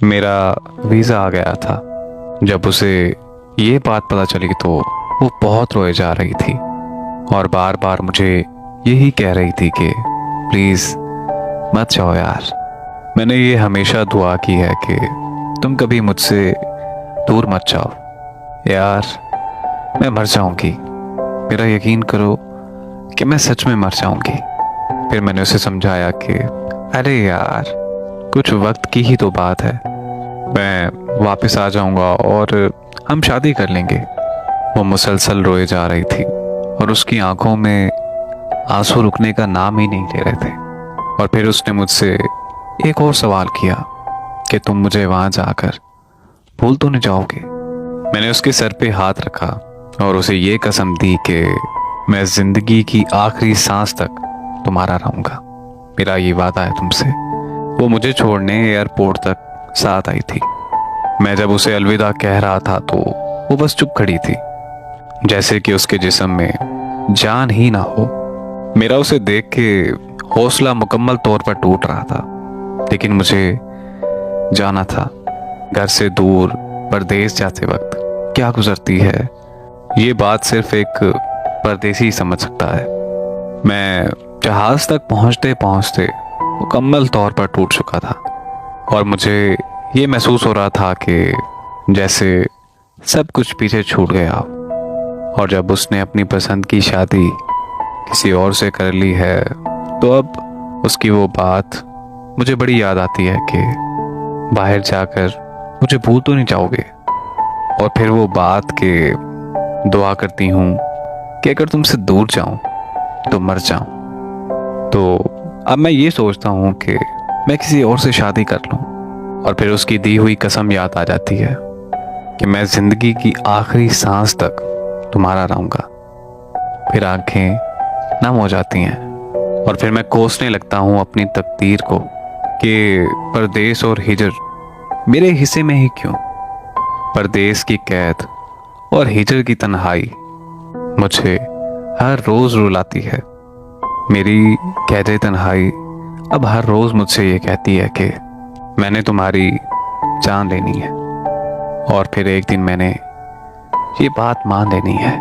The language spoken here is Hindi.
मेरा वीज़ा आ गया था। जब उसे ये बात पता चली तो वो बहुत रोए जा रही थी और बार बार मुझे यही कह रही थी कि प्लीज़ मत जाओ यार। मैंने ये हमेशा दुआ की है कि तुम कभी मुझसे दूर मत जाओ यार, मैं मर जाऊंगी। मेरा यकीन करो कि मैं सच में मर जाऊंगी। फिर मैंने उसे समझाया कि अरे यार, कुछ वक्त की ही तो बात है, मैं वापस आ जाऊंगा और हम शादी कर लेंगे। वो मुसलसल रोए जा रही थी और उसकी आंखों में आंसू रुकने का नाम ही नहीं ले रहे थे। और फिर उसने मुझसे एक और सवाल किया कि तुम मुझे वहां जाकर भूल तो नहीं जाओगे। मैंने उसके सर पे हाथ रखा और उसे ये कसम दी कि मैं जिंदगी की आखिरी सांस तक तुम्हारा रहूंगा। मेरा ये वादा है तुमसे। वो मुझे छोड़ने एयरपोर्ट तक साथ आई थी। मैं जब उसे अलविदा कह रहा था तो वो बस चुप खड़ी थी, जैसे कि उसके जिस्म में जान ही ना हो। मेरा उसे देख के हौसला मुकम्मल तौर पर टूट रहा था, लेकिन मुझे जाना था। घर से दूर परदेश जाते वक्त क्या गुजरती है, ये बात सिर्फ एक परदेसी ही समझ सकता है। मैं जहाज तक पहुंचते पहुंचते मुकम्मल तौर पर टूट चुका था और मुझे ये महसूस हो रहा था कि जैसे सब कुछ पीछे छूट गया। और जब उसने अपनी पसंद की शादी किसी और से कर ली है तो अब उसकी वो बात मुझे बड़ी याद आती है कि बाहर जाकर मुझे भूल तो नहीं जाओगे। और फिर वो बात के दुआ करती हूँ कि अगर तुमसे दूर जाऊं तो मर जाऊं। तो अब मैं ये सोचता हूँ कि मैं किसी और से शादी कर लूं। और फिर उसकी दी हुई कसम याद आ जाती है कि मैं जिंदगी की आखिरी सांस तक तुम्हारा रहूंगा। फिर आंखें नम हो जाती हैं और फिर मैं कोसने लगता हूँ अपनी तकदीर को कि परदेश और हिजर मेरे हिस्से में ही क्यों। परदेश की कैद और हिजर की तन्हाई मुझे हर रोज रुलाती है। मेरी कैद तन्हाई अब हर रोज मुझसे ये कहती है कि मैंने तुम्हारी जान लेनी है। और फिर एक दिन मैंने ये बात मान लेनी है।